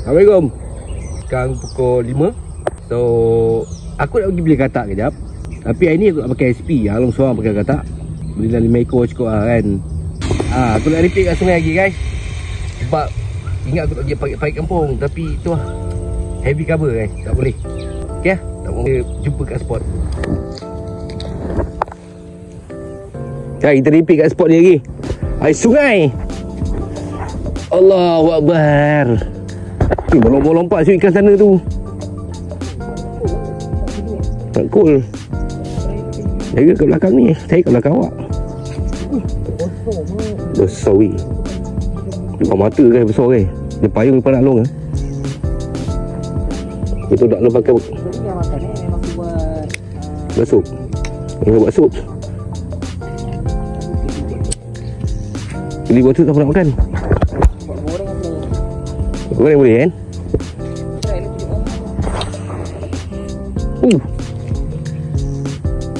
Assalamualaikum. Sekarang pukul 5. So aku nak pergi beli katak kejap. Tapi hari ni aku nak pakai SP. Along seorang pakai katak. Beli dalam 5 ekor cukup lah kan. Aku nak repeat kat sungai lagi guys. Sebab ingat aku nak pergi pakai kampung. Tapi tu lah, heavy cover guys. Tak boleh. Okay lah, tak boleh jumpa kat spot. Kita repeat kat spot ni lagi. Air sungai. Allahu Akbar. Lompat-lompat siut ikan sana tu. Tak cool. Jaga kat belakang ni. Saya kat belakang awak. Besar weh. Depan mata kan besar kan. Dia payung depan nak long kan. Itu tak lu pakai basuk. Ini buat sup. Beli buat sup tak nak makan. Goreng boleh kan?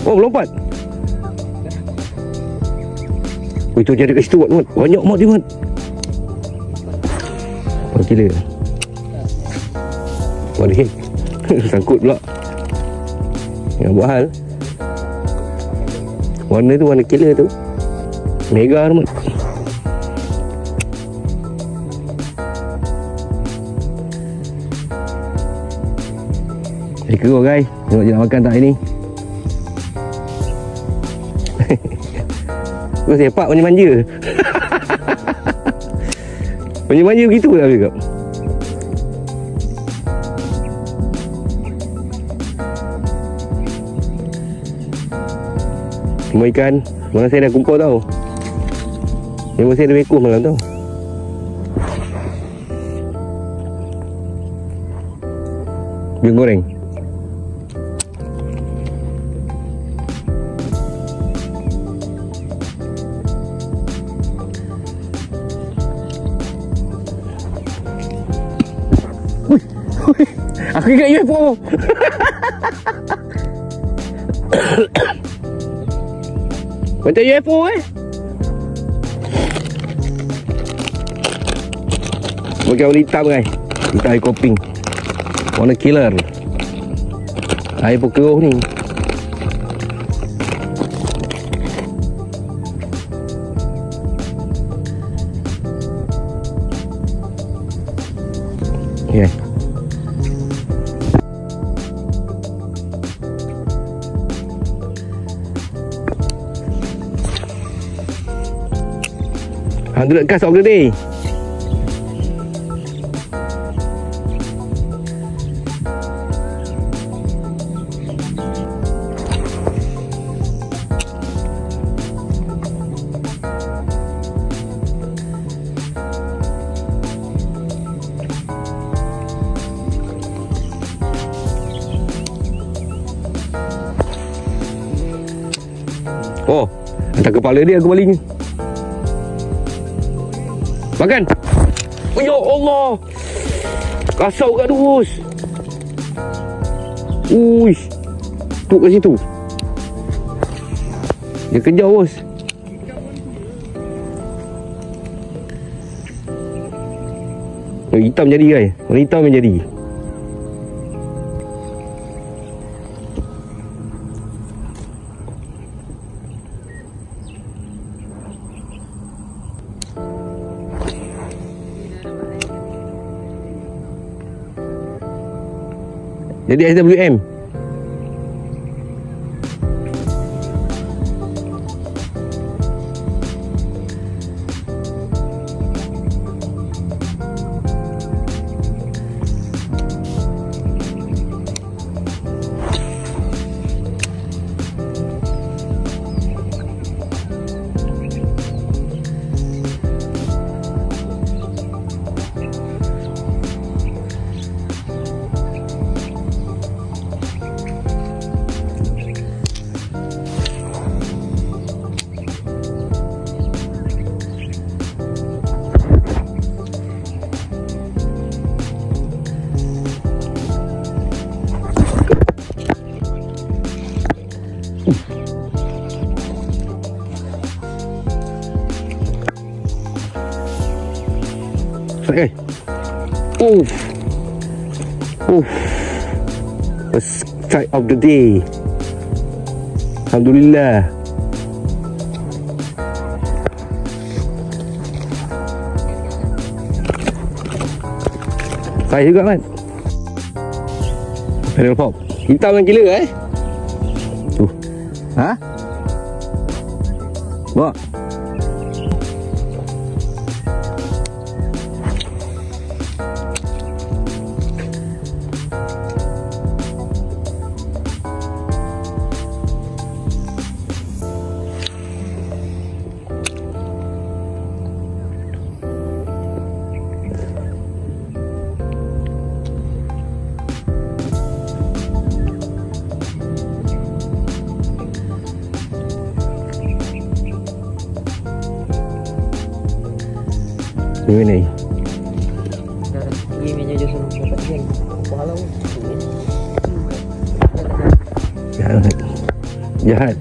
Oh, melompat. Oh, itu jadi kat situ buat mat. Banyak mat dia mat. Oh, gila. Boleh. Sangkut pula. Yang buat hal. Warna tu warna killer tu. Mega tu mat. Jadi keruk guys. Tengok je nak makan tak hari ni. Kau sepak manja-manja. Manja-manja begitu lah juga. Semua ikan mana saya dah kumpul tau. Memang saya ada bekuh malam tau. Biar goreng. Aku ingat UFO. Macam UFO Pakai warna hitam guys. Hitam air koping. Warna killer. Air pun keruh ni. Okay. $100 cast of the day. Oh, hantar kepala dia aku baling. Makan. Oh ya Allah. Kasau kat tu bos. Uish. Tuk kat situ. Dia kejar bos. Oh, hitam jadi guys. Warna hitam yang jadi. Jadi SWM. Okay. Oof. First strike of the day. Alhamdulillah. Saya juga kan. Pedal pop. Hitam kan gila Ha? Bawa. Ini Game aja suruh dapat game. Pahala jahat.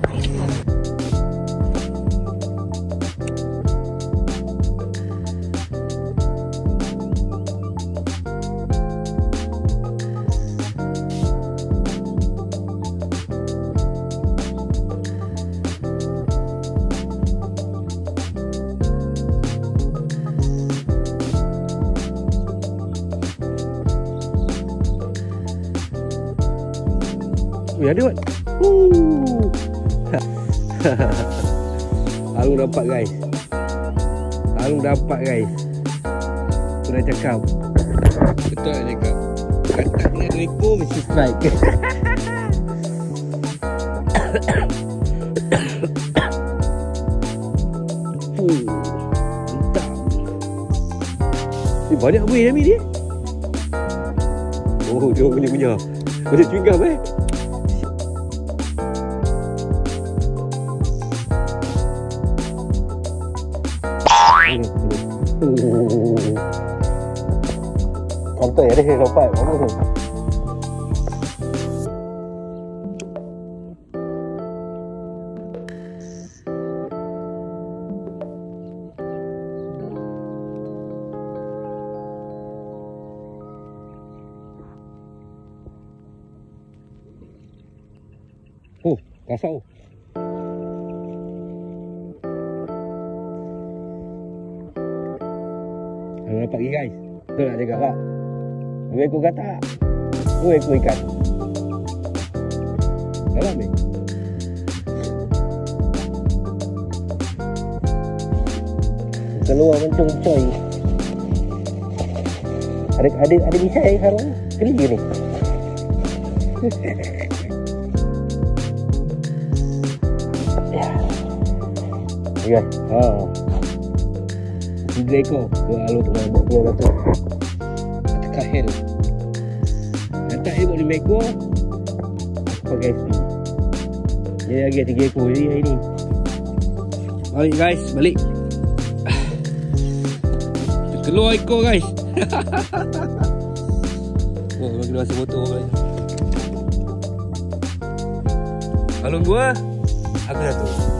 Ada buat. Alung dapat guys. Alung dapat guys. Aku dah cakap. Betul nak cakap. Katak dengan rekor mesti strike. Mantap. Banyak buih dah ambil dia. Oh, dia punya. Macam chewing gum Santai dia dapat. Oh, kasau. Dapat lagi guys. Betul nak cakap tak? 2 ekor katak, 2 ekor ikan. Dalam ni keluar mencung coy. Ada misai sekarang. Keli ni. Ya. Guys. 3 ekor. 2 alur tengah buat 2 batu. Kahil. Nanti dia buat 5 ekor. Pakai SP. Dia lagi 3 ekor jadi hari ni. Balik guys, balik. Keluar ekor guys. Oh, memang kena rasa motor guys. Alung 2, aku 1.